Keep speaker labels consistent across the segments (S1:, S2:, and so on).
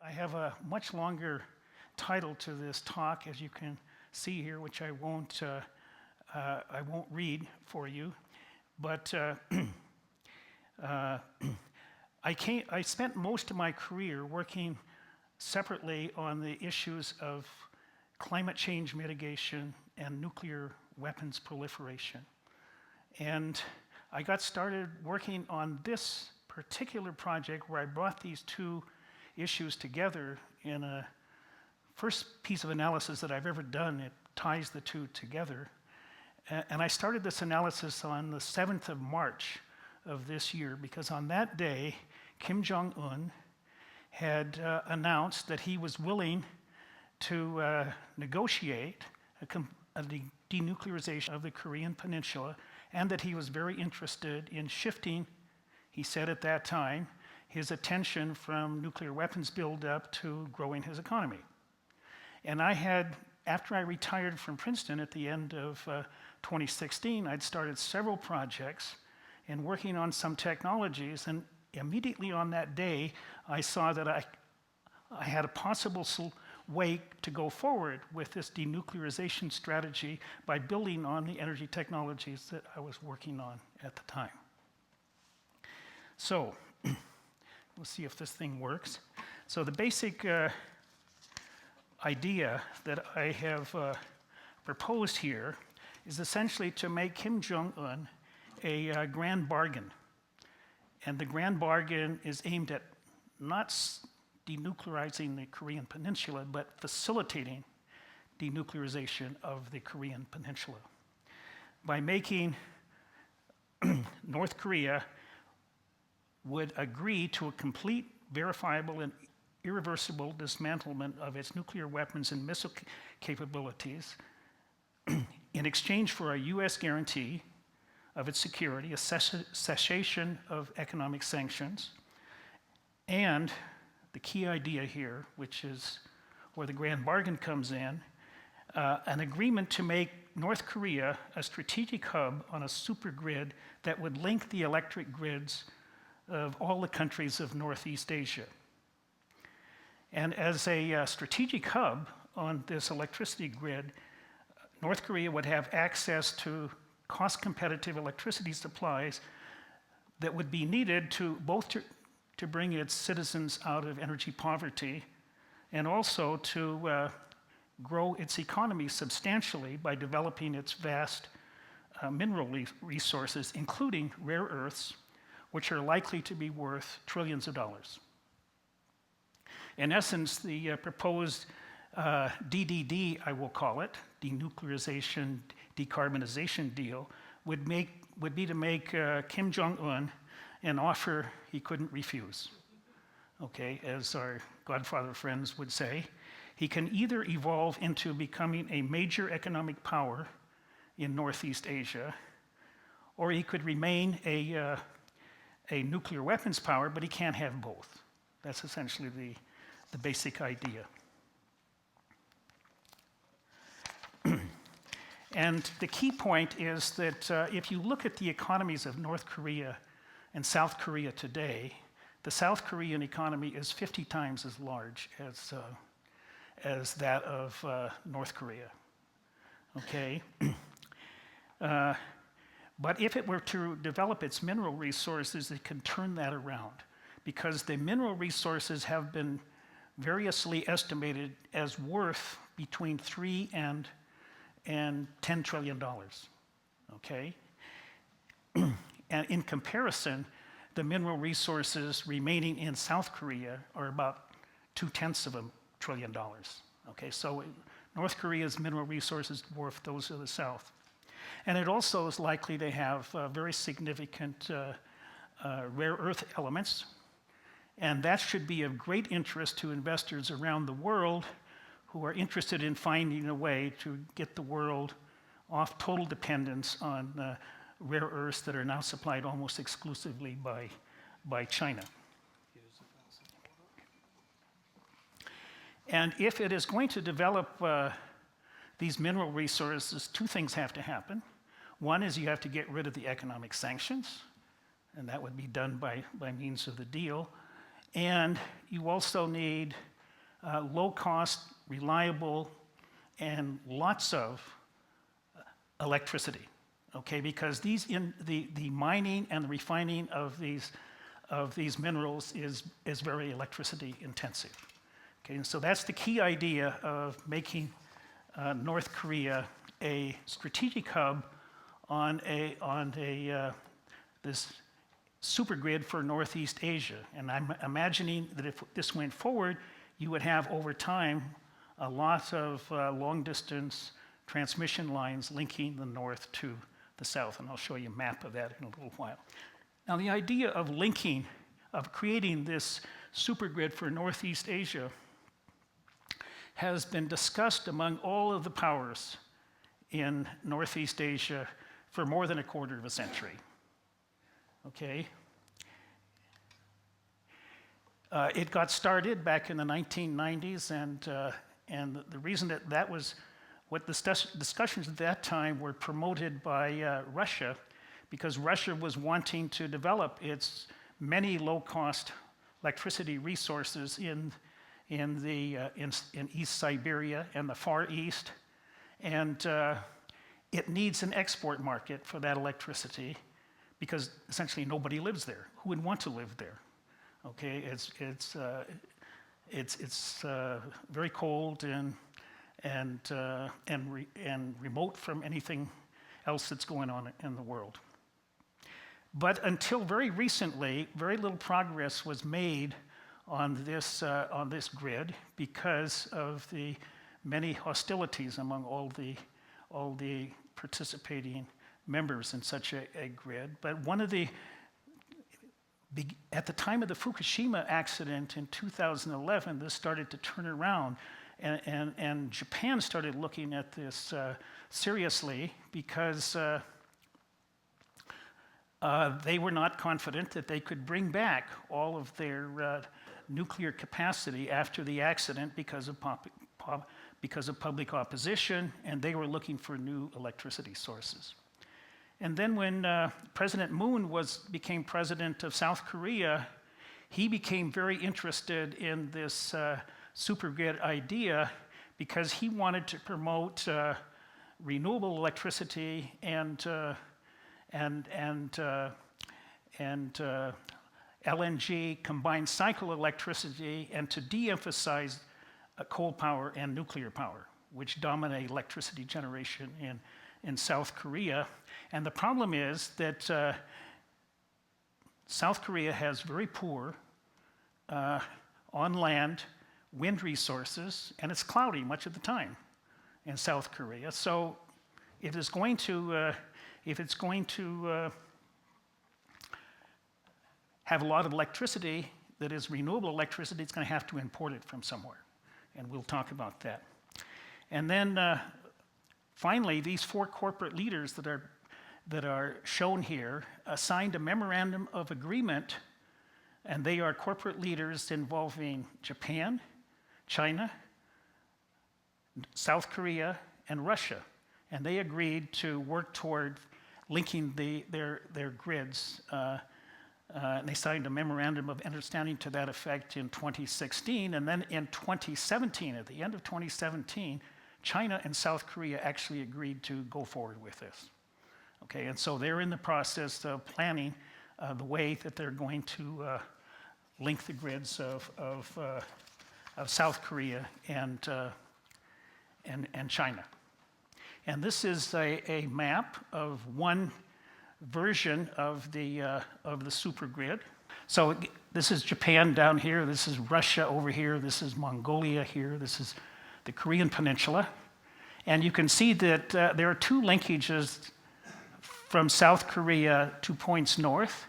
S1: I have a much longer title to this talk, as you can see here, which I won't read for you. But I spent most of my career working separately on the issues of climate change mitigation and nuclear weapons proliferation. And I got started working on this particular project where I brought these two issues together in a first piece of analysis that I've ever done. It ties the two together. And I started this analysis on the 7th of March of this year, because on that day, Kim Jong-un had announced that he was willing to negotiate a denuclearization of the Korean Peninsula, and that he was very interested in shifting, he said at that time, his attention from nuclear weapons buildup to growing his economy. And I had, after I retired from Princeton at the end of 2016, I'd started several projects and working on some technologies, and immediately on that day, I saw that I had a possible way to go forward with this denuclearization strategy by building on the energy technologies that I was working on at the time. So, we'll see if this thing works. So the basic idea that I have proposed here is essentially to make Kim Jong-un a grand bargain. And the grand bargain is aimed at not denuclearizing the Korean Peninsula, but facilitating denuclearization of the Korean Peninsula by making North Korea would agree to a complete, verifiable, and irreversible dismantlement of its nuclear weapons and missile capabilities in exchange for a U.S. guarantee of its security, a cessation of economic sanctions, and the key idea here, which is where the grand bargain comes in, an agreement to make North Korea a strategic hub on a supergrid that would link the electric grids of all the countries of Northeast Asia. And as a strategic hub on this electricity grid, North Korea would have access to cost-competitive electricity supplies that would be needed to both to bring its citizens out of energy poverty and also to grow its economy substantially by developing its vast mineral resources, including rare earths, which are likely to be worth trillions of dollars. In essence, the proposed DDD, I will call it, Denuclearization-Decarbonization Deal, would be to make Kim Jong-un an offer he couldn't refuse. Okay, as our Godfather friends would say, he can either evolve into becoming a major economic power in Northeast Asia, or he could remain a nuclear weapons power, but he can't have both. That's essentially the basic idea. And the key point is that if you look at the economies of North Korea and South Korea today, the South Korean economy is 50 times as large as that of North Korea. Okay? But if it were to develop its mineral resources, it can turn that around, because the mineral resources have been variously estimated as worth between $3 and $10 trillion. Okay? And in comparison, the mineral resources remaining in South Korea are about 0.2 trillion dollars. Okay, so North Korea's mineral resources dwarf those of the South. And it also is likely to have very significant rare earth elements, and that should be of great interest to investors around the world who are interested in finding a way to get the world off total dependence on rare earths that are now supplied almost exclusively by China. And if it is going to develop these mineral resources, two things have to happen. One is you have to get rid of the economic sanctions, and that would be done by means of the deal. And you also need low cost, reliable, and lots of electricity, okay? Because the mining and the refining of these minerals is very electricity intensive. Okay, and so that's the key idea of making North Korea a strategic hub on this supergrid for Northeast Asia. And I'm imagining that if this went forward, you would have over time a lot of long distance transmission lines linking the north to the south. And I'll show you a map of that in a little while. Now, the idea of creating this supergrid for Northeast Asia has been discussed among all of the powers in Northeast Asia for more than a quarter of a century. Okay? It got started back in the 1990s, and the reason that was what the discussions at that time were promoted by Russia, because Russia was wanting to develop its many low-cost electricity resources in East Siberia and the Far East, and it needs an export market for that electricity because essentially nobody lives there. Who would want to live there? Okay, it's very cold and remote from anything else that's going on in the world. But until very recently, very little progress was made on this grid because of the many hostilities among all the participating members in such a grid. But at the time of the Fukushima accident in 2011, this started to turn around, and Japan started looking at this seriously because they were not confident that they could bring back all of their nuclear capacity after the accident because of public opposition, and they were looking for new electricity sources. And then when President Moon became president of South Korea, he became very interested in this supergrid idea because he wanted to promote renewable electricity and LNG, combined cycle electricity, and to de-emphasize coal power and nuclear power, which dominate electricity generation in South Korea. And the problem is that South Korea has very poor on-land wind resources, and it's cloudy much of the time in South Korea. So if it's going to have a lot of electricity that is renewable electricity, it's going to have to import it from somewhere. And we'll talk about that. And then finally, these four corporate leaders that are shown here signed a memorandum of agreement, and they are corporate leaders involving Japan, China, South Korea, and Russia. And they agreed to work toward linking their grids. And they signed a memorandum of understanding to that effect in 2016. And then in 2017, at the end of 2017, China and South Korea actually agreed to go forward with this. Okay, and so they're in the process of planning the way that they're going to link the grids of South Korea and China. And this is a map of one version of the supergrid. So this is Japan down here, this is Russia over here, this is Mongolia here, this is the Korean Peninsula. And you can see that there are two linkages from South Korea to points north,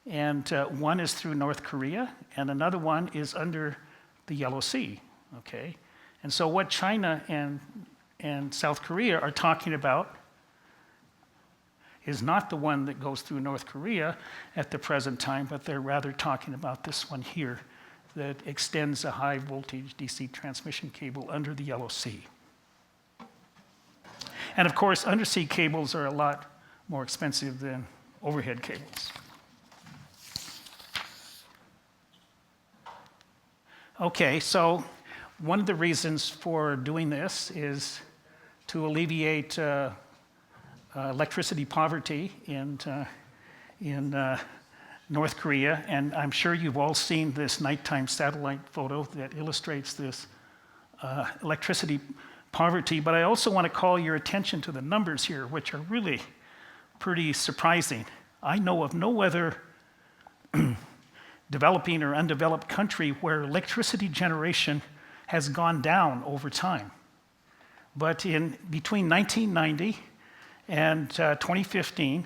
S1: and one is through North Korea, and another one is under the Yellow Sea, okay? And so what China and South Korea are talking about is not the one that goes through North Korea at the present time, but they're rather talking about this one here that extends a high voltage DC transmission cable under the Yellow Sea. And of course, undersea cables are a lot more expensive than overhead cables. Okay, so one of the reasons for doing this is to alleviate electricity poverty in North Korea, and I'm sure you've all seen this nighttime satellite photo that illustrates this electricity poverty, but I also want to call your attention to the numbers here, which are really pretty surprising. I know of no other developing or undeveloped country where electricity generation has gone down over time. But between 1990 and 2015,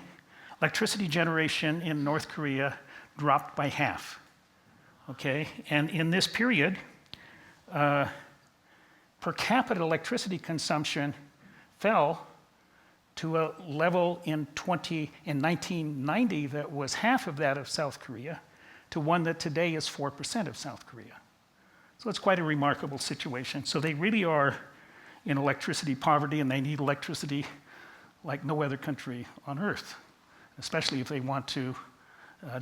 S1: electricity generation in North Korea dropped by half. Okay, and in this period, per capita electricity consumption fell to a level in 1990 that was half of that of South Korea, to one that today is 4% of South Korea. So it's quite a remarkable situation. So they really are in electricity poverty, and they need electricity like no other country on Earth, especially if they want to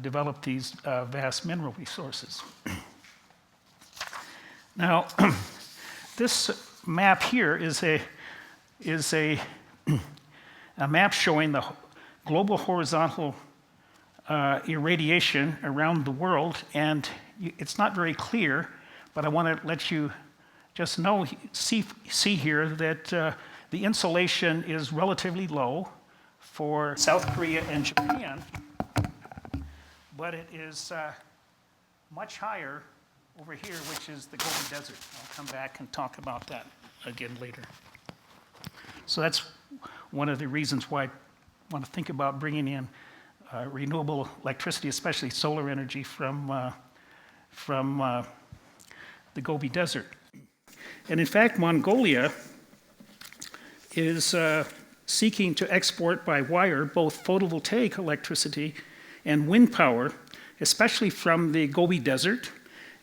S1: develop these vast mineral resources. Now, this map here is a map showing the global horizontal irradiation around the world, and it's not very clear, but I want to let you just know, see here that the insolation is relatively low for South Korea and Japan, but it is much higher over here, which is the Gobi Desert. I'll come back and talk about that again later. So that's one of the reasons why I want to think about bringing in renewable electricity, especially solar energy from the Gobi Desert. And in fact, Mongolia is seeking to export by wire both photovoltaic electricity and wind power, especially from the Gobi Desert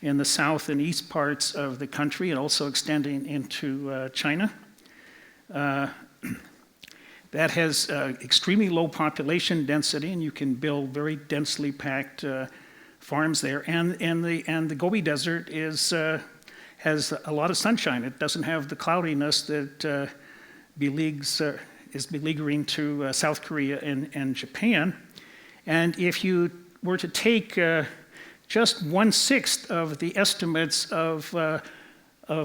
S1: in the south and east parts of the country, and also extending into China. That has extremely low population density, and you can build very densely packed farms there. And the Gobi Desert has a lot of sunshine. It doesn't have the cloudiness that is beleaguering to South Korea and Japan. And if you were to take just 1/6 of the estimates of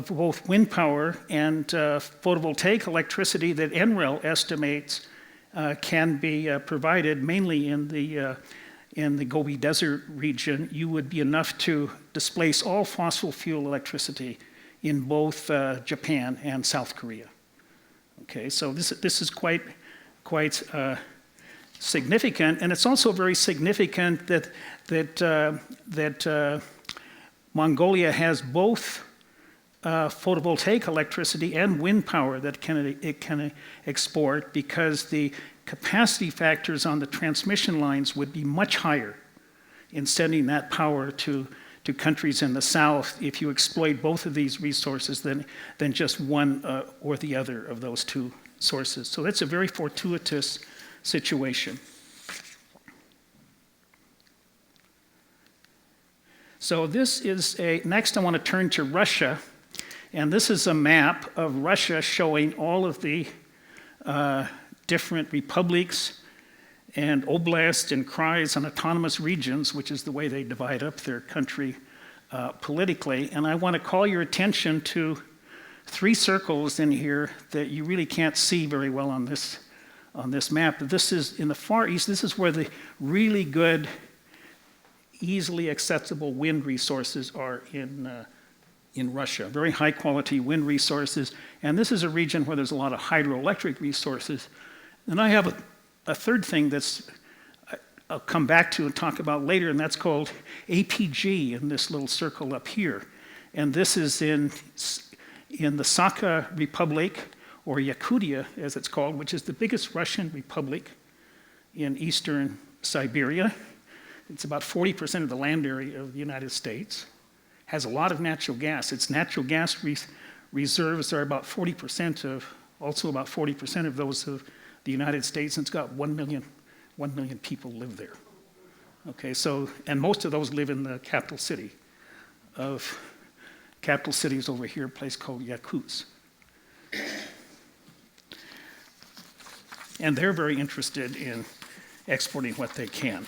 S1: both wind power and photovoltaic electricity that NREL estimates can be provided mainly in the Gobi Desert region, you would be enough to displace all fossil fuel electricity in both Japan and South Korea. Okay, so this is quite significant, and it's also very significant that Mongolia has both photovoltaic electricity and wind power that it can export, because the capacity factors on the transmission lines would be much higher in sending that power to countries in the south if you exploit both of these resources than just one or the other of those two sources. So that's a very fortuitous situation. So this is next I want to turn to Russia, and this is a map of Russia showing all of the different republics and oblasts and CRES and autonomous regions, which is the way they divide up their country politically. And I want to call your attention to 3 circles in here that you really can't see very well on this map. This is in the Far East. This is where the really good, easily accessible wind resources are in Russia. Very high quality wind resources. And this is a region where there's a lot of hydroelectric resources. And I have a third thing I'll come back to and talk about later, and that's called APG in this little circle up here. And this is in the Sakha Republic, or Yakutia as it's called, which is the biggest Russian republic in eastern Siberia. It's about 40% of the land area of the United States. Has a lot of natural gas. Its natural gas reserves are about 40% of those of the United States, and it's got 1 million people live there. Okay, so, and most of those live in the capital city of capital city is over here, a place called Yakutsk. And they're very interested in exporting what they can.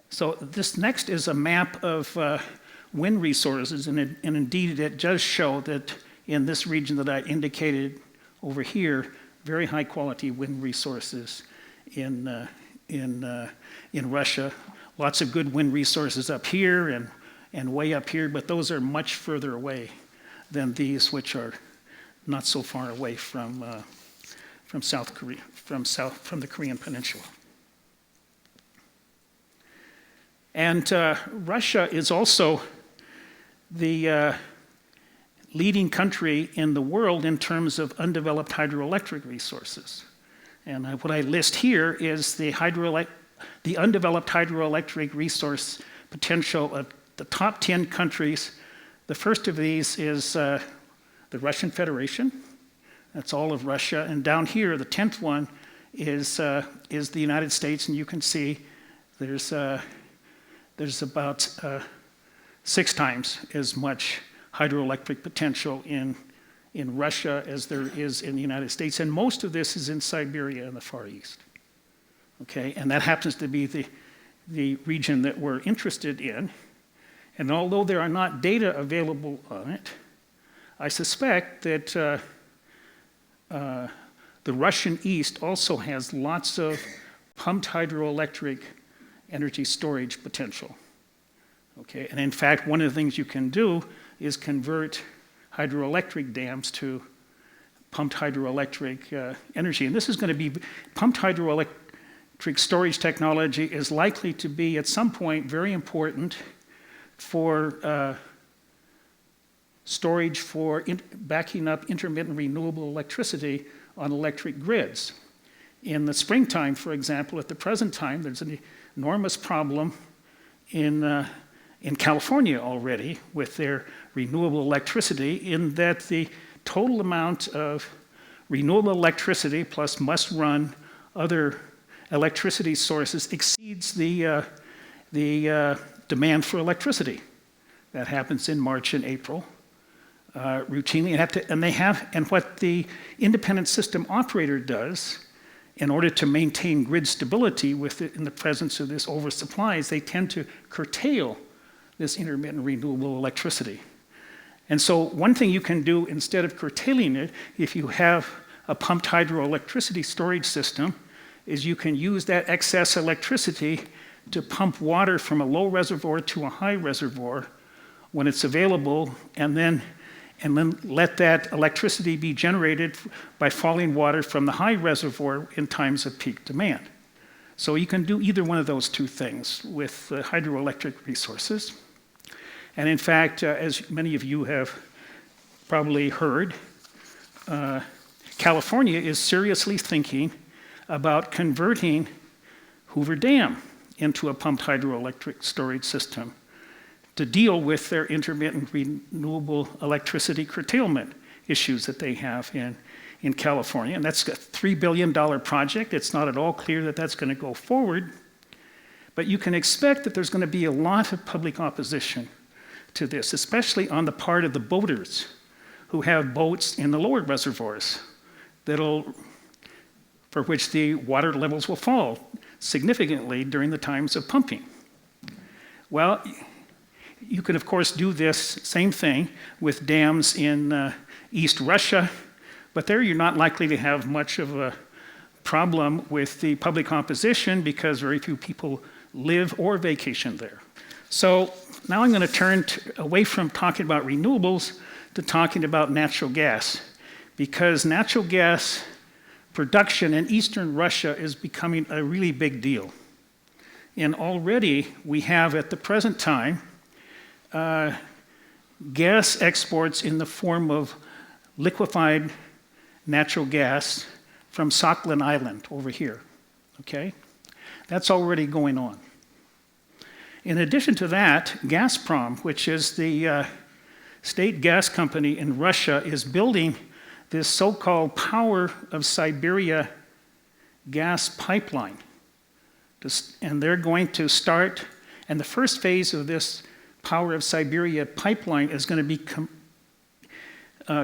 S1: So this next is a map of wind resources, and indeed it does show that in this region that I indicated over here, very high quality wind resources in Russia. Lots of good wind resources up here and way up here, but those are much further away than these, which are not so far away from South Korea, from the Korean Peninsula. And Russia is also the leading country in the world in terms of undeveloped hydroelectric resources. And what I list here is the undeveloped hydroelectric resource potential of the top 10 countries. The first of these is the Russian Federation. That's all of Russia. And down here, the 10th one is the United States, and you can see there's about 6 times as much hydroelectric potential in Russia as there is in the United States, and most of this is in Siberia in the Far East. Okay, and that happens to be the region that we're interested in. And although there are not data available on it, I suspect that the Russian East also has lots of pumped hydroelectric energy storage potential. Okay, and in fact, one of the things you can do is convert hydroelectric dams to pumped hydroelectric energy. And this is going to be, pumped hydroelectric storage technology is likely to be at some point very important for storage for backing up intermittent renewable electricity on electric grids. In the springtime, for example, at the present time, there's an enormous problem in California already with their renewable electricity, in that the total amount of renewable electricity plus must-run other electricity sources exceeds the demand for electricity. That happens in March and April routinely. And what the independent system operator does in order to maintain grid stability in the presence of this oversupply is they tend to curtail this intermittent renewable electricity. And so one thing you can do instead of curtailing it, if you have a pumped hydroelectricity storage system, is you can use that excess electricity to pump water from a low reservoir to a high reservoir when it's available, and then let that electricity be generated by falling water from the high reservoir in times of peak demand. So you can do either one of those two things with hydroelectric resources. And in fact, as many of you have probably heard, California is seriously thinking about converting Hoover Dam into a pumped hydroelectric storage system to deal with their intermittent renewable electricity curtailment issues that they have in California. And that's a $3 billion project. It's not at all clear that that's going to go forward, but you can expect that there's going to be a lot of public opposition to this, especially on the part of the boaters who have boats in the lower reservoirs for which the water levels will fall significantly during the times of pumping. Well, you can of course do this same thing with dams in East Russia, but there you're not likely to have much of a problem with the public opposition because very few people live or vacation there. So now I'm going to turn away from talking about renewables to talking about natural gas, because natural gas production in eastern Russia is becoming a really big deal. And already we have at the present time gas exports in the form of liquefied natural gas from Sakhalin Island over here, okay? That's already going on. In addition to that, Gazprom, which is the state gas company in Russia, is building this so-called Power of Siberia gas pipeline And they're going to start, and the first phase of this Power of Siberia pipeline is going to be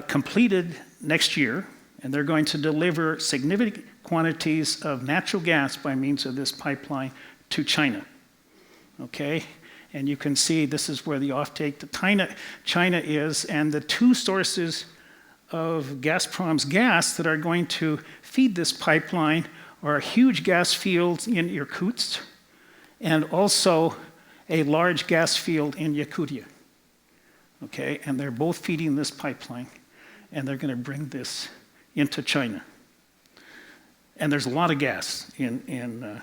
S1: completed next year, and they're going to deliver significant quantities of natural gas by means of this pipeline to China. Okay? And you can see this is where the offtake to China is, and the two sources of Gazprom's gas that are going to feed this pipeline are huge gas fields in Irkutsk and also a large gas field in Yakutia. Okay, and they're both feeding this pipeline, and they're going to bring this into China. And there's a lot of gas in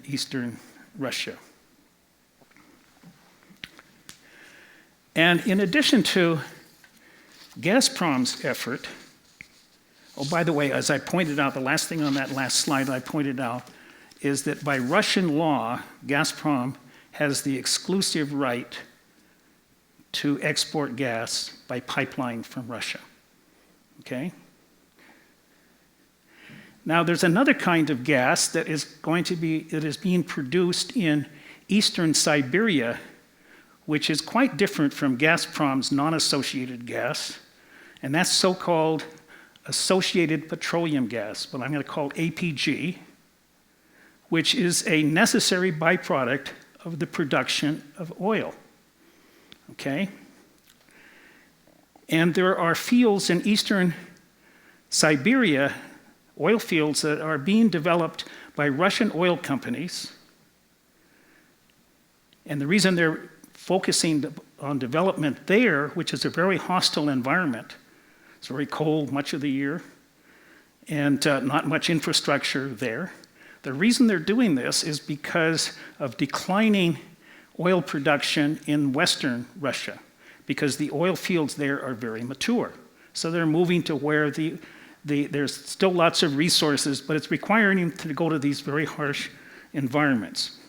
S1: eastern Russia. And in addition to Gazprom's effort, oh, by the way, as I pointed out, the last thing on that last slide I pointed out is that by Russian law, Gazprom has the exclusive right to export gas by pipeline from Russia. Okay? Now, there's another kind of gas that is being produced in eastern Siberia, which is quite different from Gazprom's non-associated gas, and that's so-called associated petroleum gas, what I'm going to call APG, which is a necessary byproduct of the production of oil. Okay? And there are fields in eastern Siberia, oil fields that are being developed by Russian oil companies. And the reason they're focusing on development there, which is a very hostile environment, it's very cold much of the year, and not much infrastructure there. The reason they're doing this is because of declining oil production in western Russia, because the oil fields there are very mature. So they're moving to where there's still lots of resources, but it's requiring them to go to these very harsh environments.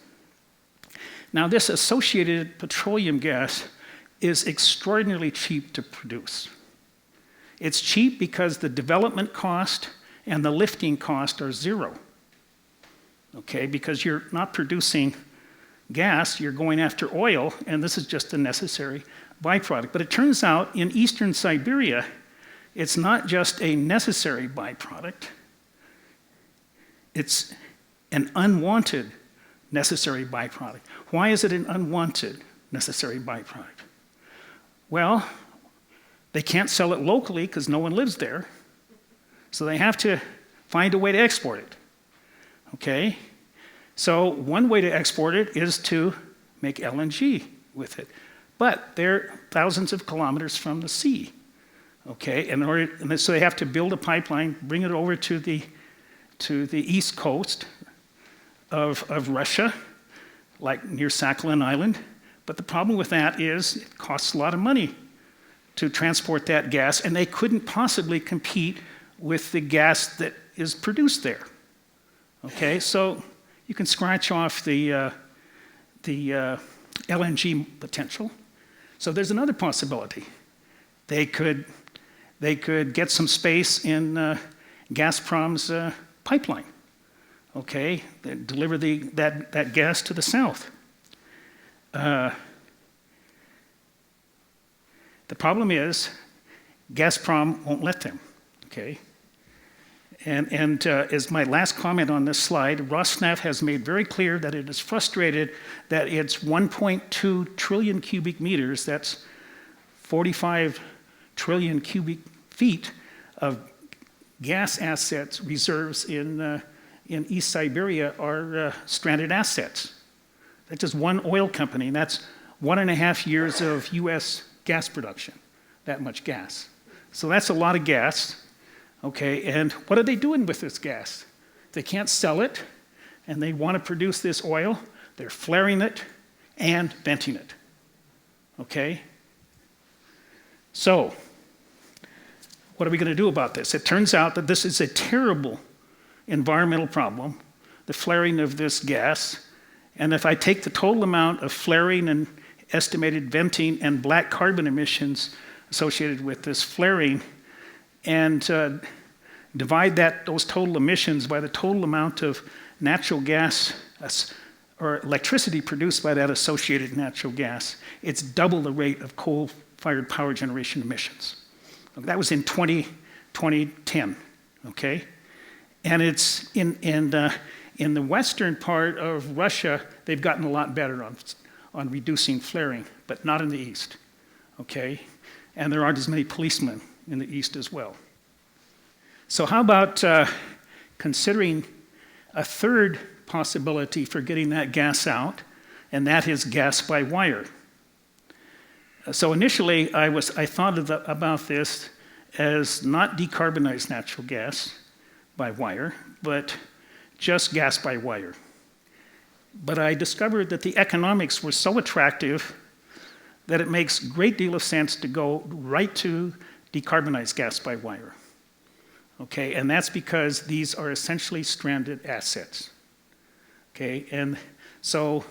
S1: Now, this associated petroleum gas is extraordinarily cheap to produce. It's cheap because the development cost and the lifting cost are zero. Okay, because you're not producing gas, you're going after oil, and this is just a necessary byproduct. But it turns out in eastern Siberia, it's not just a necessary byproduct, it's an unwanted necessary byproduct. Why is it an unwanted necessary byproduct? Well, they can't sell it locally because no one lives there, so they have to find a way to export it. Okay? So one way to export it is to make LNG with it. But they're thousands of kilometers from the sea. Okay? And so they have to build a pipeline, bring it over to the east coast of Russia, like near Sakhalin Island. But the problem with that is it costs a lot of money to transport that gas, and they couldn't possibly compete with the gas that is produced there. Okay, so you can scratch off the LNG potential. So there's another possibility. They could get some space in Gazprom's pipeline. Okay, they deliver that gas to the south. The problem is Gazprom won't let them. Okay. And as my last comment on this slide, Rosneft has made very clear that it is frustrated that its 1.2 trillion cubic meters, that's 45 trillion cubic feet of gas assets reserves in East Siberia are stranded assets. That's just one oil company, and that's 1.5 years of US gas production, that much gas. So that's a lot of gas. Okay, and what are they doing with this gas? They can't sell it, and they want to produce this oil. They're flaring it and venting it. Okay? So, what are we going to do about this? It turns out that this is a terrible environmental problem, the flaring of this gas. And if I take the total amount of flaring and estimated venting and black carbon emissions associated with this flaring, and divide those total emissions by the total amount of natural gas or electricity produced by that associated natural gas, it's double the rate of coal-fired power generation emissions. That was in 2010, okay? And it's in the western part of Russia, they've gotten a lot better on reducing flaring, but not in the east, okay? And there aren't as many policemen in the east as well. So how about considering a third possibility for getting that gas out, and that is gas by wire. So initially, I thought about this as not decarbonized natural gas by wire, but just gas by wire. But I discovered that the economics were so attractive that it makes a great deal of sense to go right to decarbonized gas by wire. Okay, and that's because these are essentially stranded assets. Okay, and so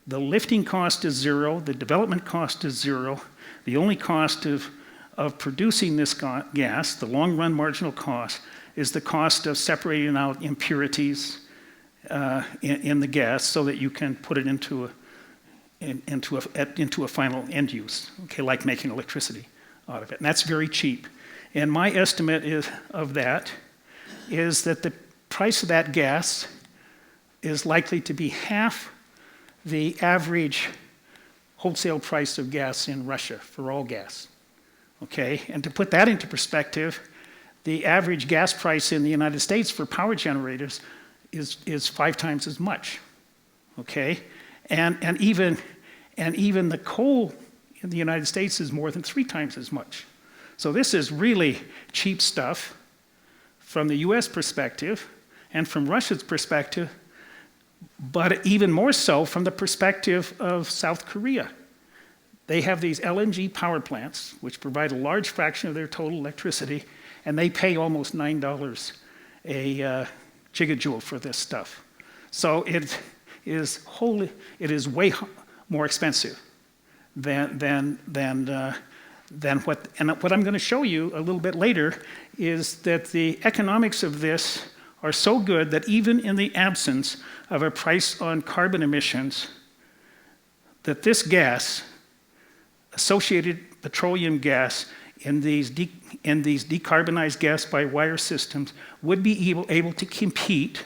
S1: the lifting cost is zero, the development cost is zero, the only cost of producing this gas, the long run marginal cost, is the cost of separating out impurities in the gas so that you can put it into a final end use, okay, like making electricity out of it. And that's very cheap. And my estimate of that is that the price of that gas is likely to be half the average wholesale price of gas in Russia for all gas, okay? And to put that into perspective, the average gas price in the United States for power generators is 5 times as much, okay? And even the coal in the United States is more than 3 times as much. So this is really cheap stuff from the US perspective and from Russia's perspective, but even more so from the perspective of South Korea. They have these LNG power plants, which provide a large fraction of their total electricity, and they pay almost $9 a gigajoule for this stuff. So it is way more expensive than what I'm going to show you a little bit later is that the economics of this are so good that even in the absence of a price on carbon emissions, that this gas, associated petroleum gas, in these decarbonized gas by wire systems would be able to compete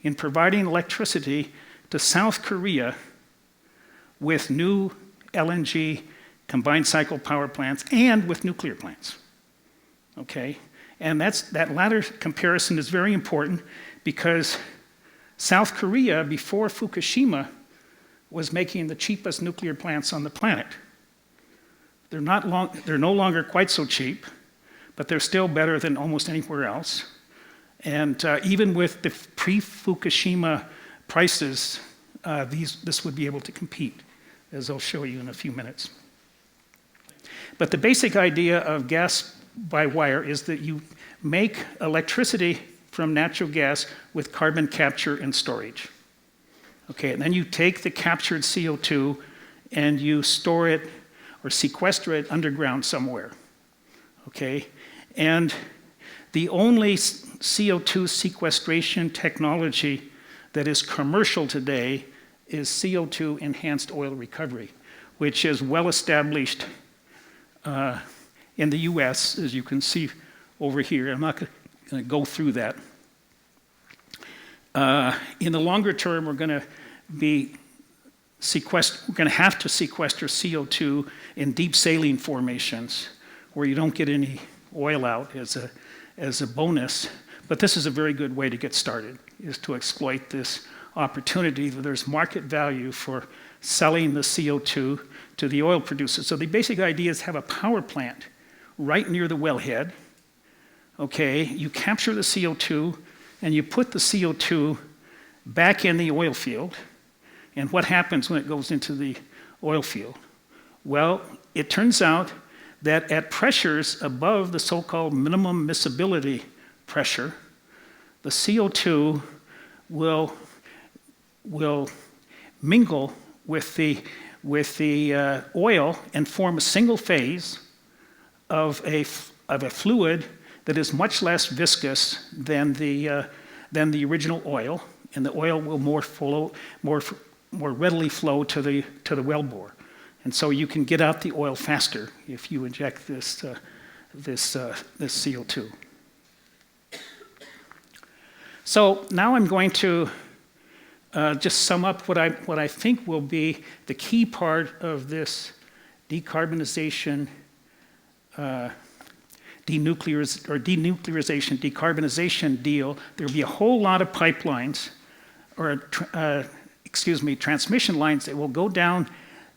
S1: in providing electricity to South Korea with new LNG combined cycle power plants and with nuclear plants, okay? And that latter comparison is very important because South Korea, before Fukushima, was making the cheapest nuclear plants on the planet. They're no longer quite so cheap, but they're still better than almost anywhere else. And even with the pre-Fukushima prices, this would be able to compete, as I'll show you in a few minutes. But the basic idea of gas by wire is that you make electricity from natural gas with carbon capture and storage. Okay, and then you take the captured CO2 and you store it or sequester it underground somewhere. Okay, and the only CO2 sequestration technology that is commercial today is CO2 enhanced oil recovery, which is well established in the US, as you can see over here. I'm not going to go through that. In the longer term, we're going to have to sequester CO2 in deep saline formations where you don't get any oil out as a bonus. But this is a very good way to get started, is to exploit this opportunity that there's market value for selling the CO2 to the oil producers. So the basic idea is have a power plant right near the wellhead. Okay, you capture the CO2 and you put the CO2 back in the oil field. And what happens when it goes into the oil field? Well, it turns out that at pressures above the so-called minimum miscibility pressure, the CO2 will mingle with the oil and form a single phase of a fluid that is much less viscous than the original oil, and the oil will more readily flow to the wellbore. And so you can get out the oil faster if you inject this CO2. So now I'm going to just sum up what I think will be the key part of this Denuclearization-Decarbonization Deal. There will be a whole lot of pipelines, or transmission lines that will go down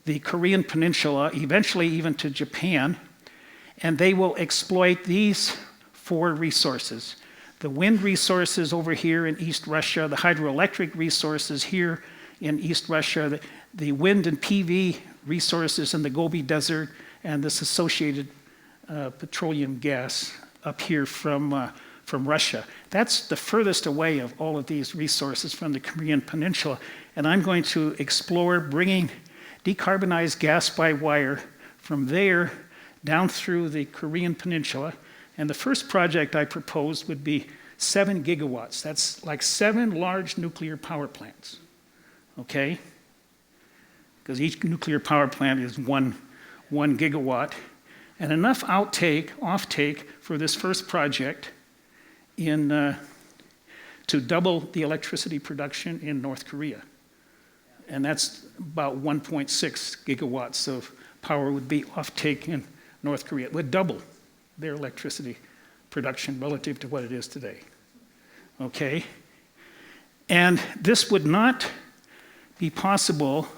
S1: the Korean Peninsula, eventually even to Japan, and they will exploit these 4 resources. The wind resources over here in East Russia, the hydroelectric resources here in East Russia, the wind and PV resources in the Gobi Desert, and this associated petroleum gas up here from Russia. That's the furthest away of all of these resources from the Korean Peninsula. And I'm going to explore bringing decarbonized gas by wire from there down through the Korean Peninsula. And the first project I proposed would be 7 gigawatts. That's like 7 large nuclear power plants, okay? Because each nuclear power plant is one gigawatt. And enough offtake for this first project to double the electricity production in North Korea. And that's about 1.6 gigawatts of power would be offtake in North Korea. It would double their electricity production relative to what it is today, okay? And this would not be possible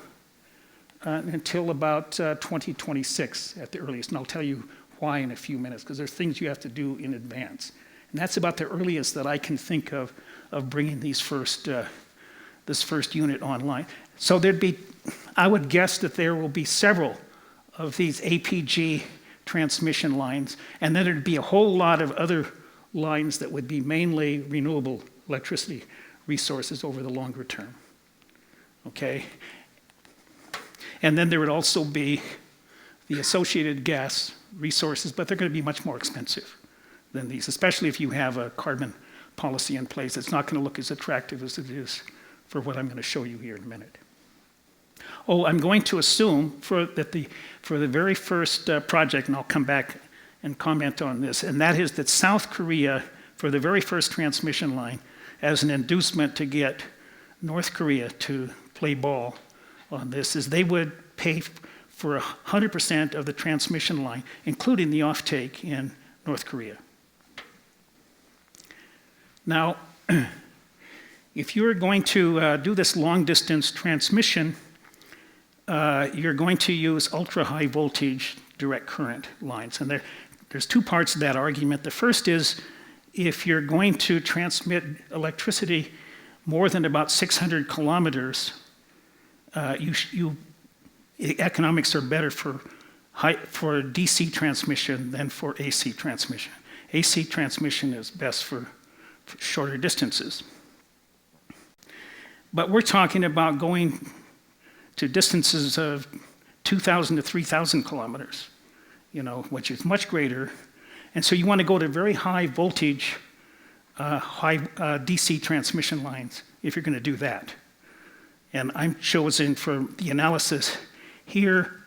S1: until about 2026 at the earliest, and I'll tell you why in a few minutes, because there's things you have to do in advance. And that's about the earliest that I can think of bringing this first unit online. So I would guess that there will be several of these APG transmission lines, and then there'd be a whole lot of other lines that would be mainly renewable electricity resources over the longer term, okay? And then there would also be the associated gas resources, but they're going to be much more expensive than these, especially if you have a carbon policy in place. It's not going to look as attractive as it is for what I'm going to show you here in a minute. Oh, I'm going to assume for the very first project, and I'll come back and comment on this, and that is that South Korea, for the very first transmission line, as an inducement to get North Korea to play ball on this, is they would pay for 100% of the transmission line, including the offtake in North Korea. Now, if you're going to do this long-distance transmission, you're going to use ultra-high voltage direct current lines. And there's 2 parts to that argument. The first is if you're going to transmit electricity more than about 600 kilometers, economics are better for DC transmission than for AC transmission. AC transmission is best for shorter distances. But we're talking about going to distances of 2,000 to 3,000 kilometers, which is much greater. And so you want to go to very high voltage, high DC transmission lines if you're going to do that. And I'm chosen for the analysis here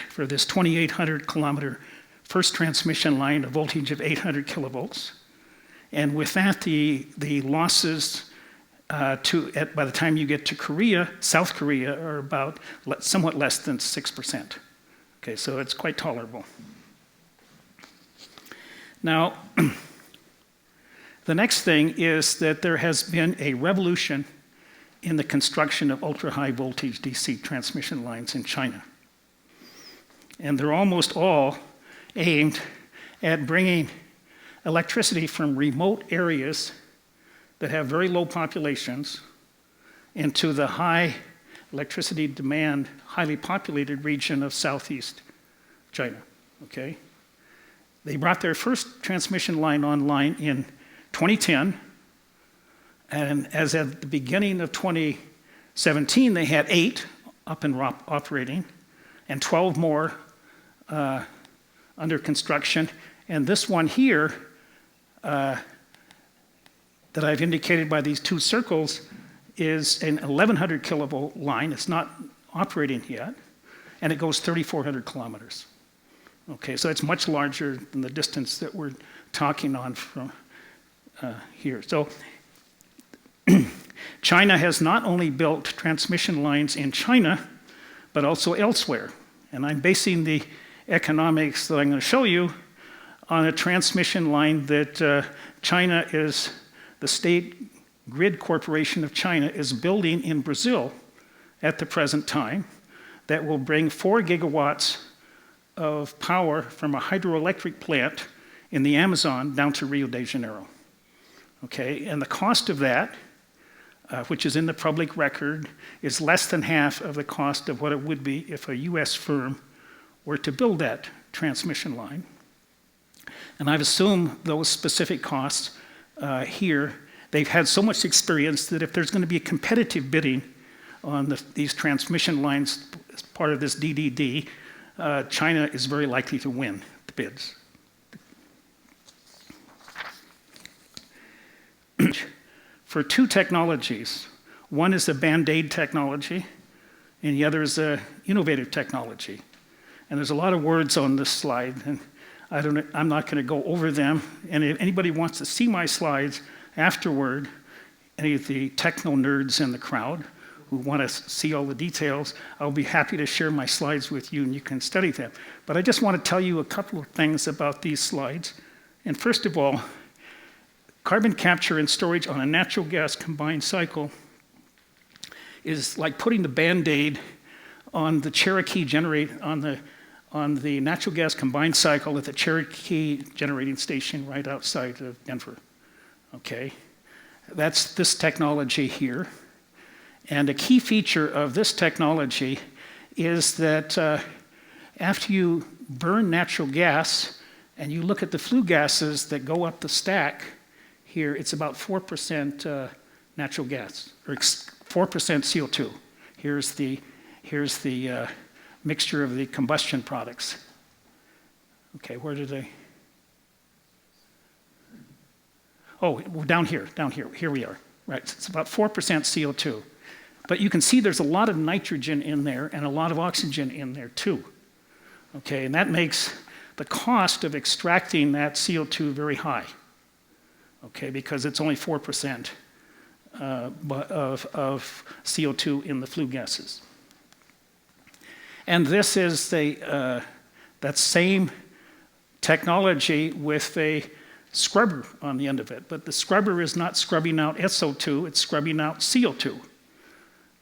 S1: for this 2,800 kilometer first transmission line, a voltage of 800 kilovolts. And with that, the losses by the time you get to Korea, South Korea, are about somewhat less than 6%. Okay, so it's quite tolerable. Now, the next thing is that there has been a revolution in the construction of ultra-high voltage DC transmission lines in China. And they're almost all aimed at bringing electricity from remote areas that have very low populations into the high electricity demand, highly populated region of Southeast China, okay? They brought their first transmission line online in 2010, and as at the beginning of 2017, they had 8 up and operating, and 12 more under construction. And this one here that I've indicated by these 2 circles is an 1100 kilovolt line. It's not operating yet, and it goes 3,400 kilometers. Okay, so it's much larger than the distance that we're talking on from here. So China has not only built transmission lines in China, but also elsewhere. And I'm basing the economics that I'm going to show you on a transmission line that China is, the State Grid Corporation of China is building in Brazil at the present time that will bring 4 gigawatts of power from a hydroelectric plant in the Amazon down to Rio de Janeiro. Okay, and the cost of that, which is in the public record, is less than half of the cost of what it would be if a US firm were to build that transmission line. And I've assumed those specific costs here. They've had so much experience that if there's going to be a competitive bidding on these transmission lines as part of this DDD, China is very likely to win the bids. For 2 technologies, one is a Band-Aid technology, and the other is a innovative technology. And there's a lot of words on this slide, and I'm not going to go over them. And if anybody wants to see my slides afterward, any of the techno nerds in the crowd who want to see all the details, I'll be happy to share my slides with you and you can study them. But I just want to tell you a couple of things about these slides. And first of all, carbon capture and storage on a natural gas combined cycle is like putting the Band-Aid on the Cherokee on the natural gas combined cycle at the Cherokee generating station right outside of Denver. Okay, that's this technology here. And a key feature of this technology is that after you burn natural gas and you look at the flue gases that go up the stack here, it's about 4% natural gas, or 4% CO2. Here's the mixture of the combustion products. Okay, where did I? Oh, down here, here we are. Right, it's about 4% CO2. But you can see there's a lot of nitrogen in there and a lot of oxygen in there too. Okay, and that makes the cost of extracting that CO2 very high. Okay, because it's only 4% of CO2 in the flue gases. And this is that same technology with a scrubber on the end of it. But the scrubber is not scrubbing out SO2, it's scrubbing out CO2.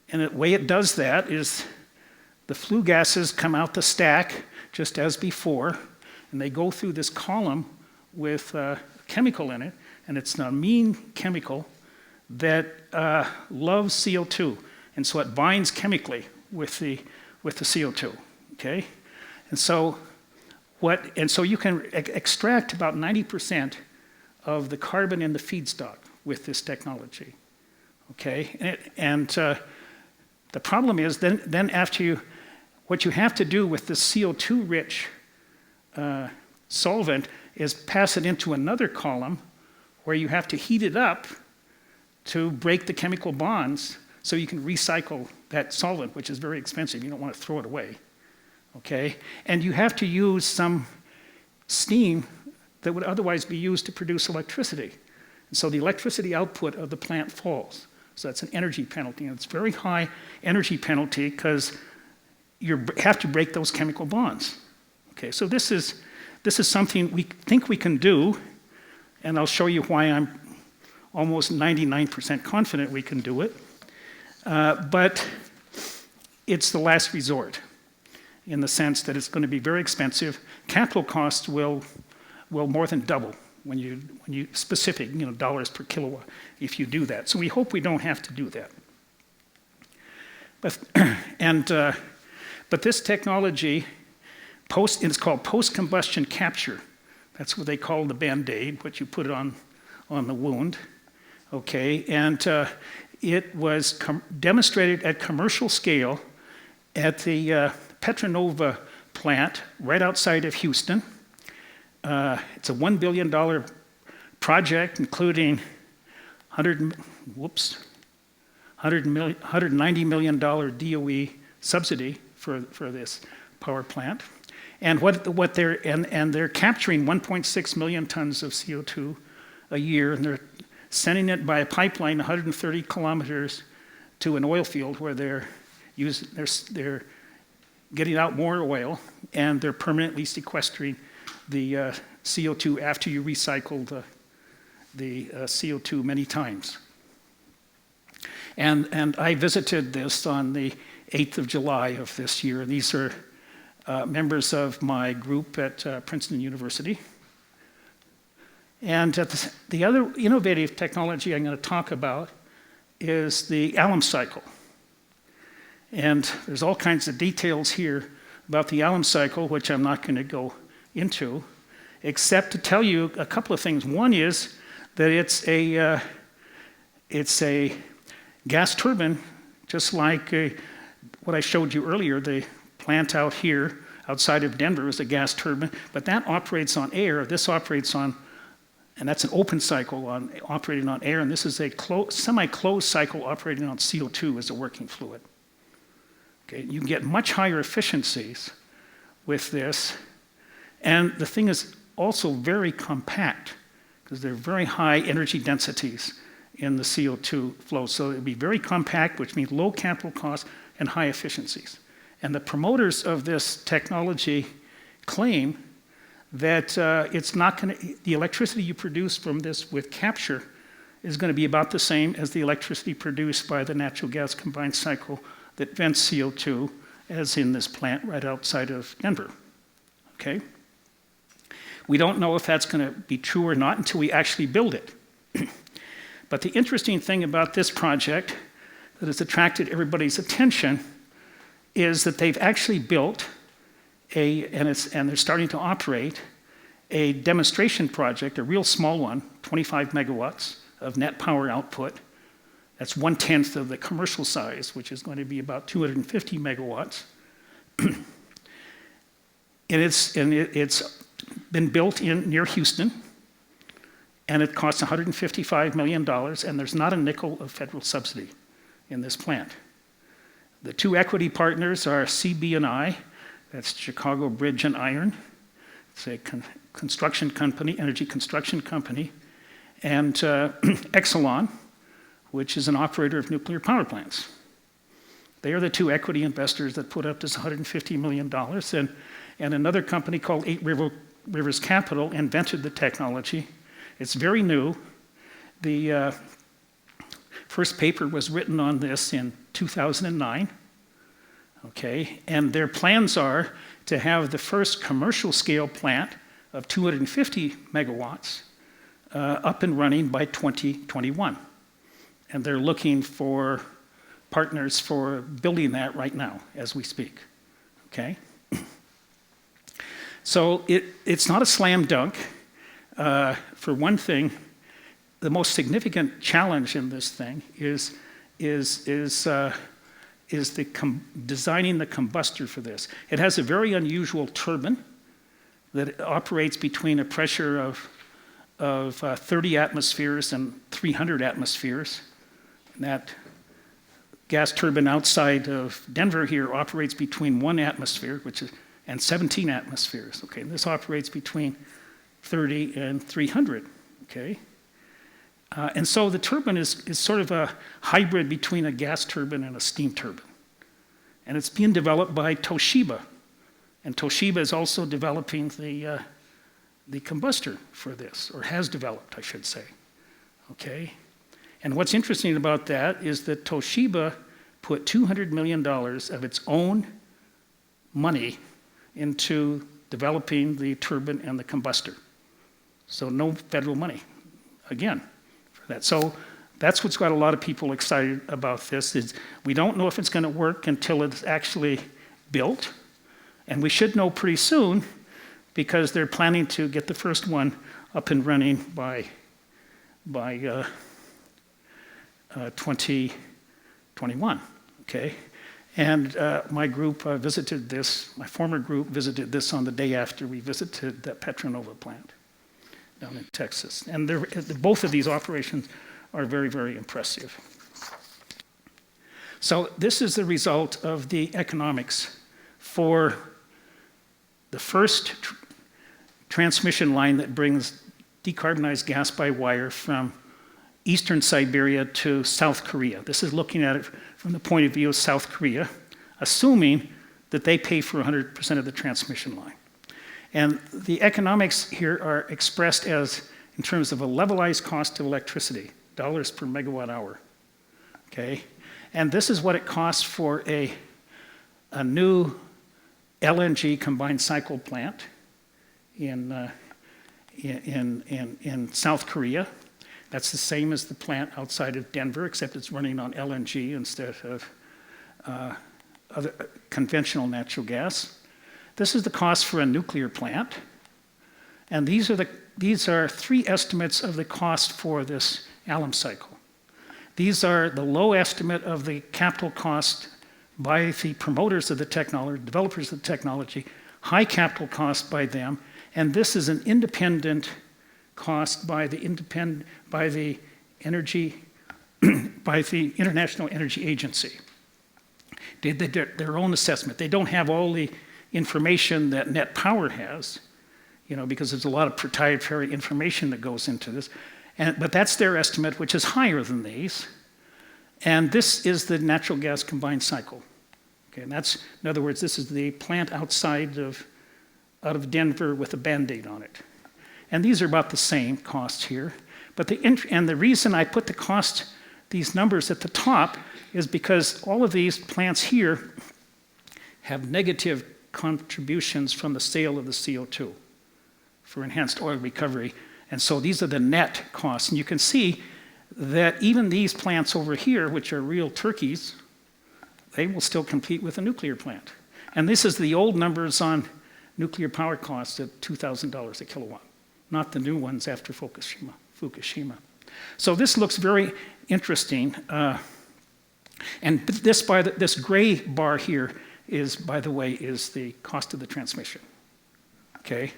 S1: And the way it does that is the flue gases come out the stack just as before, and they go through this column with a chemical in it, and it's an amine chemical that loves CO2, and so it binds chemically with the CO2. Okay, and so you can extract about 90% of the carbon in the feedstock with this technology. Okay, and the problem is then after what you have to do with the CO2-rich solvent is pass it into another column where you have to heat it up to break the chemical bonds so you can recycle that solvent, which is very expensive. You don't want to throw it away. Okay? And you have to use some steam that would otherwise be used to produce electricity. And so the electricity output of the plant falls. So that's an energy penalty, and it's a very high energy penalty because you have to break those chemical bonds. Okay, so this is something we think we can do, and I'll show you why I'm almost 99% confident we can do it. But it's the last resort in the sense that it's going to be very expensive. Capital costs will more than double when you specific, dollars per kilowatt if you do that. So we hope we don't have to do that. But this technology, it's called post-combustion capture. That's what they call the Band-Aid, what you put it on the wound. Okay, and it was demonstrated at commercial scale at the Petronova plant right outside of Houston. It's a $1 billion project, including $190 million DOE subsidy for this power plant. And they're capturing 1.6 million tons of CO2 a year, and they're sending it by a pipeline 130 kilometers to an oil field where they're getting out more oil, and they're permanently sequestering the CO2 after you recycle the CO2 many times. And I visited this on the 8th of July of this year. These are members of my group at Princeton University. And the other innovative technology I'm going to talk about is the Alum Cycle. And there's all kinds of details here about the Alum Cycle, which I'm not going to go into, except to tell you a couple of things. One is that it's a gas turbine, just like what I showed you earlier. The plant out here outside of Denver is a gas turbine, but that operates on air. This operates on, and that's an open cycle operating on air, and this is a semi-closed cycle operating on CO2 as a working fluid. Okay, you can get much higher efficiencies with this, and the thing is also very compact, because they're very high energy densities in the CO2 flow. So it'd be very compact, which means low capital costs and high efficiencies. And the promoters of this technology claim that the electricity you produce from this with capture is going to be about the same as the electricity produced by the natural gas combined cycle that vents CO2, as in this plant right outside of Denver. Okay? We don't know if that's going to be true or not until we actually build it. But the interesting thing about this project that has attracted everybody's attention is that they've actually built and they're starting to operate a demonstration project, a real small one, 25 megawatts of net power output. That's 1/10 of the commercial size, which is going to be about 250 megawatts. And it's been built near Houston, and it costs $155 million, and there's not a nickel of federal subsidy in this plant. The two equity partners are CB&I, that's Chicago Bridge and Iron. It's a construction company, energy construction company, and Exelon, which is an operator of nuclear power plants. They are the two equity investors that put up this $150 million, and another company called 8 Rivers Capital invented the technology. It's very new. The first paper was written on this in 2009, okay? And their plans are to have the first commercial scale plant of 250 megawatts up and running by 2021. And they're looking for partners for building that right now as we speak, okay? So it's not a slam dunk. For one thing, the most significant challenge in this thing is designing the combustor for this. It has a very unusual turbine that operates between a pressure of 30 atmospheres and 300 atmospheres. And that gas turbine outside of Denver here operates between 1 atmosphere, and 17 atmospheres. Okay, and this operates between 30 and 300. Okay, and so the turbine is sort of a hybrid between a gas turbine and a steam turbine, and it's being developed by Toshiba, and Toshiba is also developing the combustor for this, or has developed, I should say. Okay. And what's interesting about that is that Toshiba put $200 million of its own money into developing the turbine and the combustor. So no federal money, again, for that. So that's what's got a lot of people excited about this, is we don't know if it's going to work until it's actually built. And we should know pretty soon, because they're planning to get the first one up and running by 2021, okay? And my group visited this, my former group visited this on the day after we visited the Petronova plant down in Texas. And both of these operations are very, very impressive. So this is the result of the economics for the first transmission line that brings decarbonized gas by wire from eastern Siberia to South Korea. This is looking at it from the point of view of South Korea, assuming that they pay for 100% of the transmission line. And the economics here are expressed as in terms of a levelized cost of electricity, dollars per megawatt hour, okay? And this is what it costs for a new LNG combined cycle plant in South Korea. That's the same as the plant outside of Denver, except it's running on LNG instead of other conventional natural gas. This is the cost for a nuclear plant. And these are three estimates of the cost for this Alum Cycle. These are the low estimate of the capital cost by the promoters of the technology, developers of the technology, high capital cost by them, and this is an independent cost by the International Energy Agency. They did their own assessment. They don't have all the information that Net Power has, because there's a lot of proprietary information that goes into this. But that's their estimate, which is higher than these. And this is the natural gas combined cycle. Okay, and that's, in other words, this is the plant out of Denver with a Band-Aid on it. And these are about the same costs here. But the reason I put these numbers at the top is because all of these plants here have negative contributions from the sale of the CO2 for enhanced oil recovery. And so these are the net costs. And you can see that even these plants over here, which are real turkeys, they will still compete with a nuclear plant. And this is the old numbers on nuclear power costs at $2,000 a kilowatt, not the new ones after Fukushima. So this looks very interesting. And this gray bar here is, by the way, is the cost of the transmission. Okay?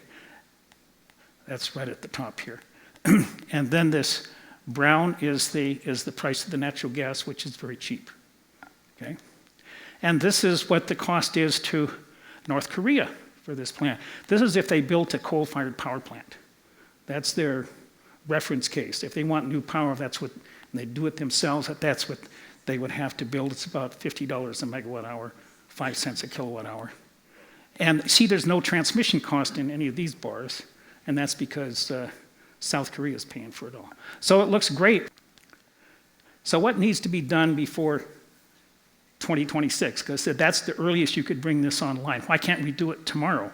S1: That's right at the top here. And then this brown is the price of the natural gas, which is very cheap. Okay? And this is what the cost is to North Korea for this plant. This is if they built a coal-fired power plant. That's their reference case. If they want new power, that's what, and they do it themselves, that's what they would have to build. It's about $50 a megawatt hour, 5 cents a kilowatt hour. And see, there's no transmission cost in any of these bars, and that's because South Korea is paying for it all. So it looks great. So what needs to be done before 2026? Because I said that's the earliest you could bring this online. Why can't we do it tomorrow?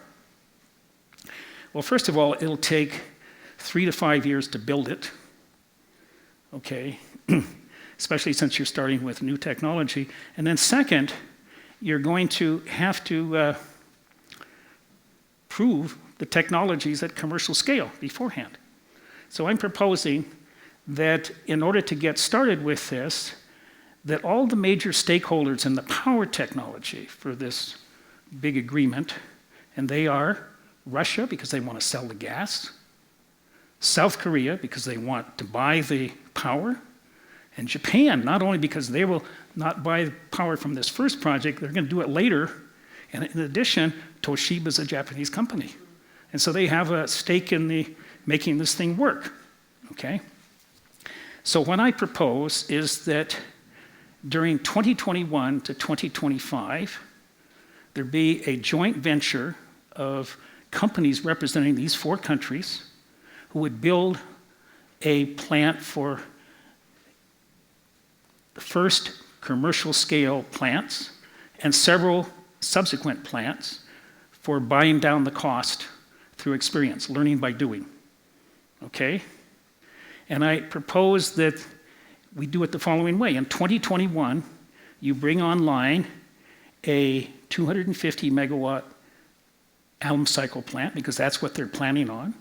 S1: Well, first of all, it'll take 3 to 5 years to build it, okay? Especially since you're starting with new technology. And then second, you're going to have to prove the technologies at commercial scale beforehand. So I'm proposing that in order to get started with this, that all the major stakeholders in the power technology for this big agreement, and they are Russia, because they want to sell the gas, South Korea, because they want to buy the power, and Japan, not only because they will not buy power from this first project, they're going to do it later, and in addition, Toshiba is a Japanese company. And so they have a stake in making this thing work, okay? So what I propose is that during 2021 to 2025, there be a joint venture of companies representing these 4 countries who would build a plant for the first commercial scale plants and several subsequent plants for buying down the cost through experience, learning by doing, okay? And I propose that we do it the following way. In 2021, you bring online a 250 megawatt Alum Cycle plant, because that's what they're planning on.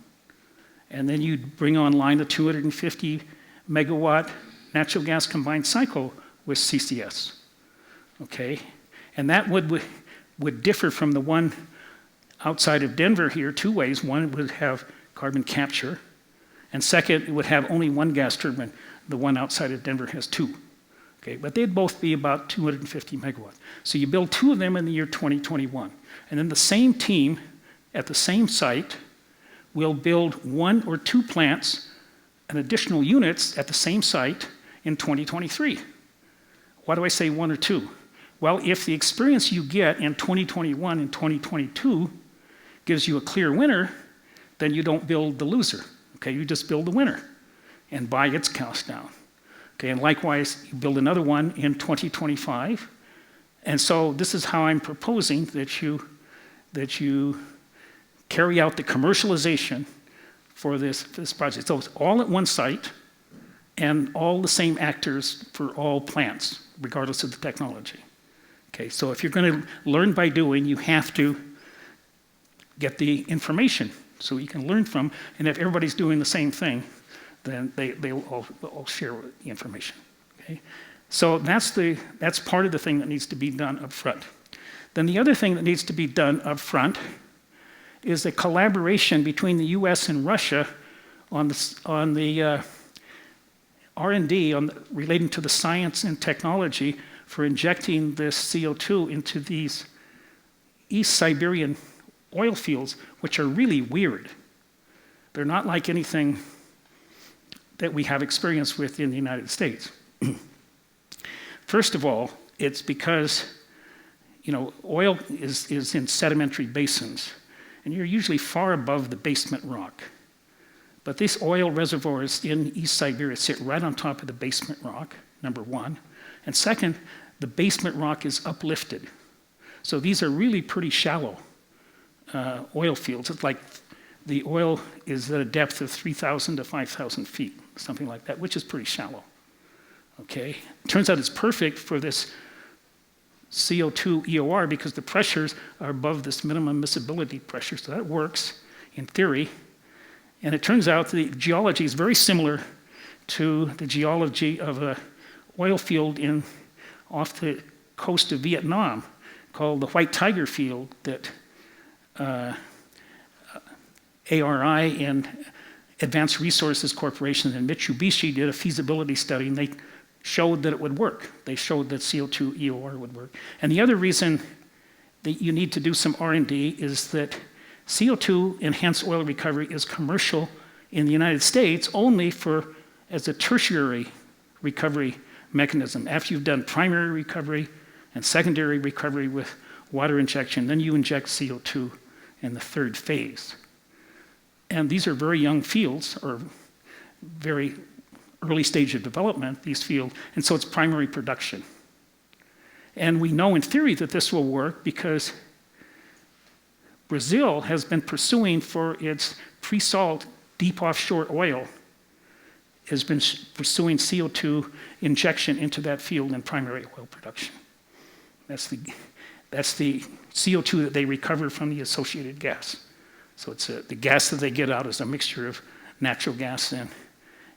S1: And then you bring online the 250 megawatt natural gas combined cycle with CCS, okay? And that would differ from the one outside of Denver here 2 ways. One, it would have carbon capture, and second, it would have only one gas turbine. The one outside of Denver has 2. Okay, but they'd both be about 250 megawatts. So you build 2 of them in the year 2021. And then the same team at the same site will build 1 or 2 plants and additional units at the same site in 2023. Why do I say 1 or 2? Well, if the experience you get in 2021 and 2022 gives you a clear winner, then you don't build the loser. Okay, you just build the winner and buy its cost down. Okay, and likewise, you build another one in 2025. And so this is how I'm proposing that you carry out the commercialization for this project. So it's all at one site and all the same actors for all plants, regardless of the technology. Okay, so if you're going to learn by doing, you have to get the information so you can learn from, and if everybody's doing the same thing, then they'll all share the information. Okay? So that's part of the thing that needs to be done up front. Then the other thing that needs to be done up front is a collaboration between the US and Russia on the R&D relating to the science and technology for injecting this CO2 into these East Siberian oil fields, which are really weird. They're not like anything that we have experience with in the United States. First of all, it's because oil is in sedimentary basins, and you're usually far above the basement rock. But these oil reservoirs in East Siberia sit right on top of the basement rock, number one. And second, the basement rock is uplifted. So these are really pretty shallow oil fields. It's like the oil is at a depth of 3,000 to 5,000 feet, something like that, which is pretty shallow. Okay? Turns out it's perfect for this CO2 EOR because the pressures are above this minimum miscibility pressure, so that works in theory. And it turns out the geology is very similar to the geology of an oil field off the coast of Vietnam called the White Tiger Field that ARI and Advanced Resources Corporation and Mitsubishi did a feasibility study, and they showed that it would work. They showed that CO2 EOR would work. And the other reason that you need to do some R&D is that CO2 enhanced oil recovery is commercial in the United States only as a tertiary recovery mechanism. After you've done primary recovery and secondary recovery with water injection, then you inject CO2 in the third phase. And these are very young fields, or very early stage of development, these fields, and so it's primary production. And we know in theory that this will work because Brazil has been pursuing for its pre-salt deep offshore oil, has been pursuing CO2 injection into that field in primary oil production. That's the CO2 that they recover from the associated gas. So it's the gas that they get out is a mixture of natural gas and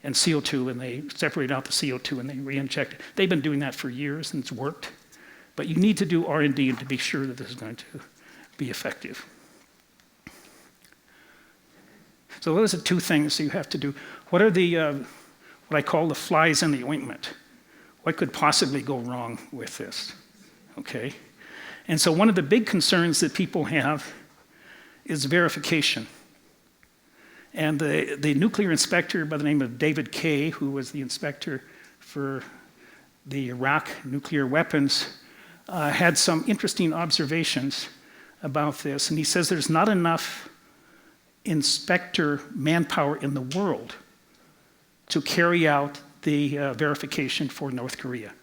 S1: CO2, and they separate out the CO2 and they re-inject it. They've been doing that for years and it's worked. But you need to do R&D to be sure that this is going to be effective. So those are 2 things you have to do. What are the, what I call the flies in the ointment? What could possibly go wrong with this? Okay? And so one of the big concerns that people have is verification. And the nuclear inspector by the name of David Kay, who was the inspector for the Iraq nuclear weapons, had some interesting observations about this. And he says there's not enough inspector manpower in the world to carry out the verification for North Korea.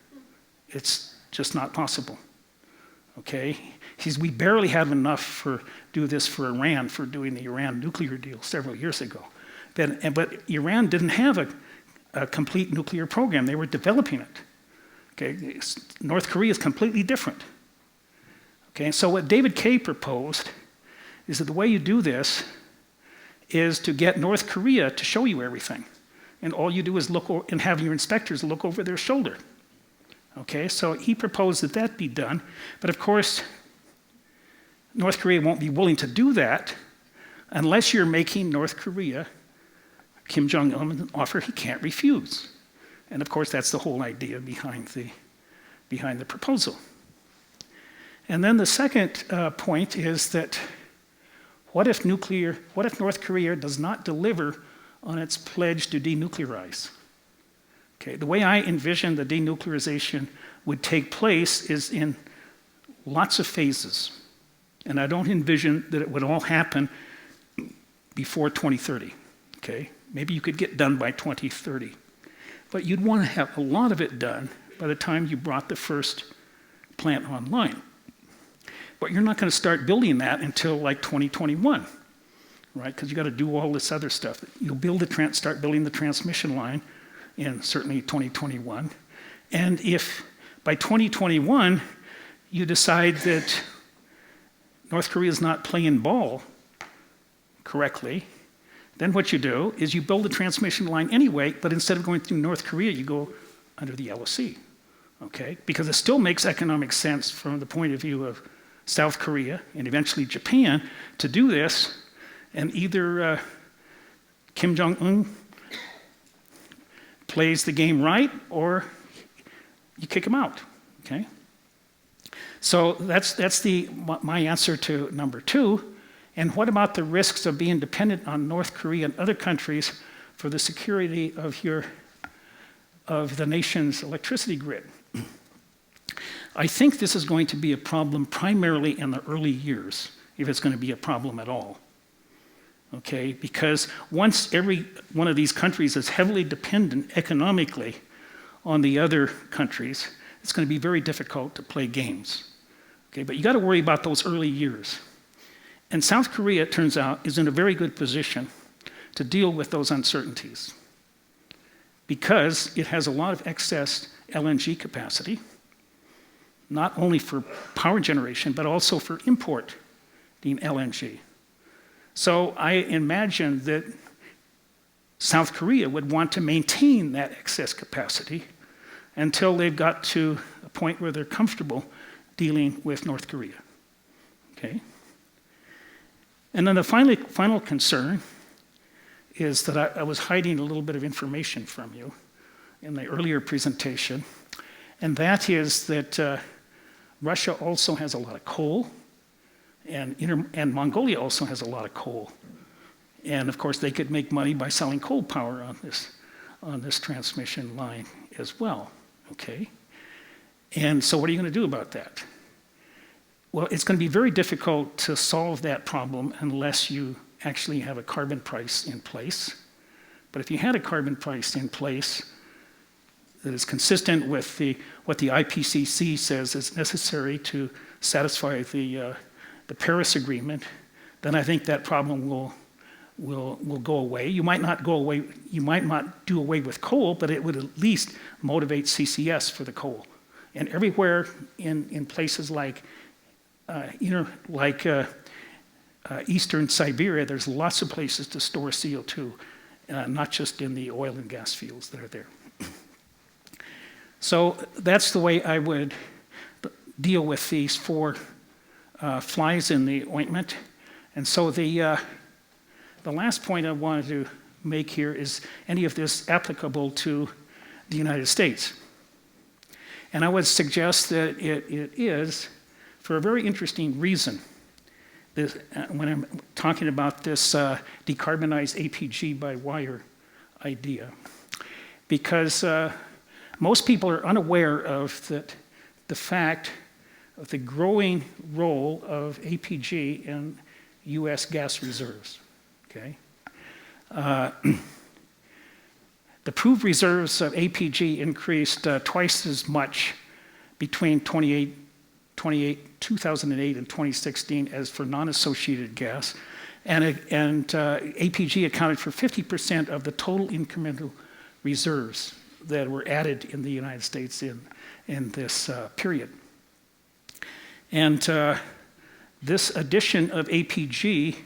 S1: It's just not possible. Okay? He says we barely have enough do this for Iran, for doing the Iran nuclear deal several years ago. But Iran didn't have a complete nuclear program. They were developing it. Okay? North Korea is completely different. Okay? So what David Kay proposed is that the way you do this is to get North Korea to show you everything. And all you do is look and have your inspectors look over their shoulder. Okay? So he proposed that that be done. But of course, North Korea won't be willing to do that unless you're making North Korea, Kim Jong-un, an offer he can't refuse. And of course, that's the whole idea behind the proposal. And then the second point is that what if North Korea does not deliver on its pledge to denuclearize? Okay, the way I envision the denuclearization would take place is in lots of phases. And I don't envision that it would all happen before 2030, okay? Maybe you could get done by 2030. But you'd want to have a lot of it done by the time you brought the first plant online. But you're not going to start building that until like 2021, right? Because you got to do all this other stuff. You'll start building the transmission line in certainly 2021. And if by 2021 you decide that North Korea is not playing ball correctly, then what you do is you build a transmission line anyway, but instead of going through North Korea, you go under the LOC, okay? Because it still makes economic sense from the point of view of South Korea and eventually Japan to do this, and either Kim Jong-un plays the game right or you kick him out, okay? So that's my answer to number 2. And what about the risks of being dependent on North Korea and other countries for the security of the nation's electricity grid? I think this is going to be a problem primarily in the early years, if it's going to be a problem at all. Okay, because once every one of these countries is heavily dependent economically on the other countries, it's going to be very difficult to play games. Okay, but you got to worry about those early years. And South Korea, it turns out, is in a very good position to deal with those uncertainties because it has a lot of excess LNG capacity, not only for power generation, but also for importing LNG. So I imagine that South Korea would want to maintain that excess capacity until they've got to a point where they're comfortable dealing with North Korea, okay? And then the final concern is that I was hiding a little bit of information from you in the earlier presentation, and that is that Russia also has a lot of coal, and Mongolia also has a lot of coal. And of course, they could make money by selling coal power on this transmission line as well, okay? And so what are you going to do about that? Well, it's going to be very difficult to solve that problem unless you actually have a carbon price in place. But if you had a carbon price in place that is consistent with what the IPCC says is necessary to satisfy the Paris Agreement, then I think that problem will go away. You might not go away. You might not do away with coal, but it would at least motivate CCS for the coal. And everywhere in places like Eastern Siberia, there's lots of places to store CO2, not just in the oil and gas fields that are there. So that's the way I would deal with these 4 flies in the ointment. And so the last point I wanted to make here is any of this applicable to the United States. And I would suggest that it is for a very interesting reason. When I'm talking about this decarbonized APG by wire idea. Because most people are unaware of the fact of the growing role of APG in US gas reserves, okay? The proved reserves of APG increased twice as much between 2008 and 2016 as for non-associated gas. And APG accounted for 50% of the total incremental reserves that were added in the United States in this period. And this addition of APG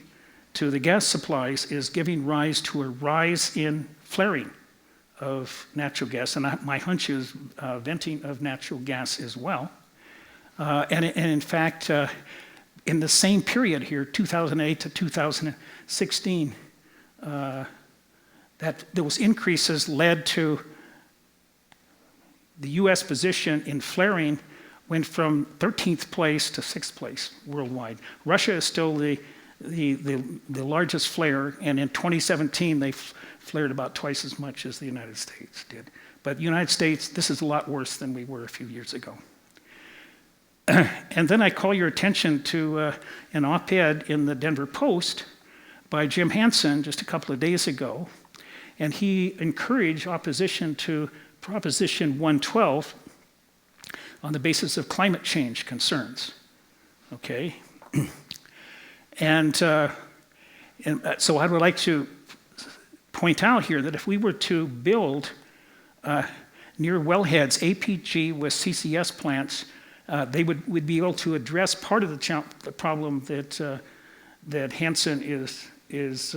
S1: to the gas supplies is giving rise to a rise in flaring of natural gas, and my hunch is venting of natural gas as well. And in fact, in the same period here, 2008 to 2016, that those increases led to the US position in flaring went from 13th place to 6th place worldwide. Russia is still the largest flare, and in 2017 they flared about twice as much as the United States did. But the United States, this is a lot worse than we were a few years ago. And then I call your attention to an op-ed in the Denver Post by Jim Hansen just a couple of days ago, and he encouraged opposition to Proposition 112 on the basis of climate change concerns, okay? And so I would like to point out here that if we were to build near wellheads APG with CCS plants, they would be able to address part of the problem that Hansen is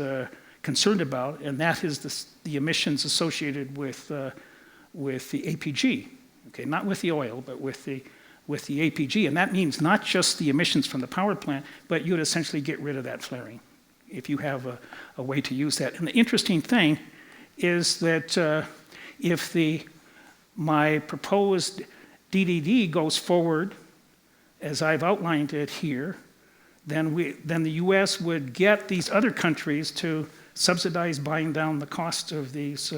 S1: concerned about, and that is the emissions associated with the APG. Okay, not with the oil, but with the APG, and that means not just the emissions from the power plant, but you would essentially get rid of that flaring if you have a way to use that. And the interesting thing is that if my proposed DDD goes forward, as I've outlined it here, then the U.S. would get these other countries to subsidize buying down the cost of these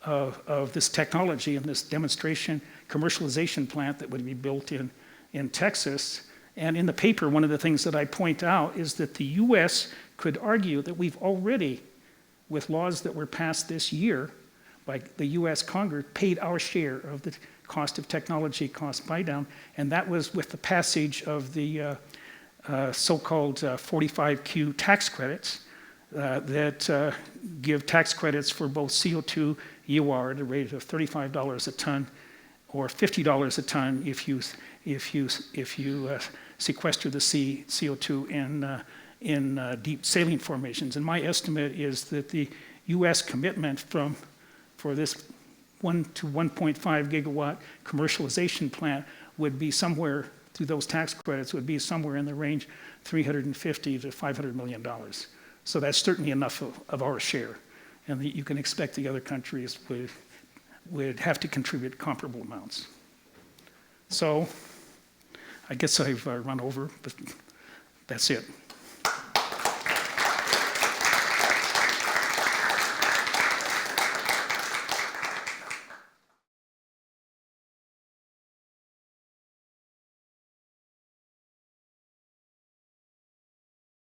S1: of this technology and this demonstration commercialization plant that would be built in Texas. And in the paper, one of the things that I point out is that the U.S. could argue that we've already, with laws that were passed this year by the U.S. Congress, paid our share of the cost of technology cost buy down, and that was with the passage of the so-called 45Q tax credits that give tax credits for both CO2 UR at a rate of $35 a ton, or $50 a ton if you sequester the CO2 in deep saline formations. And my estimate is that the U.S. commitment for this 1 to 1.5 gigawatt commercialization plant would be somewhere, through those tax credits, would be somewhere in the range $350 to $500 million. So that's certainly enough of our share. And you can expect the other countries would have to contribute comparable amounts. So I guess I've run over, but that's it.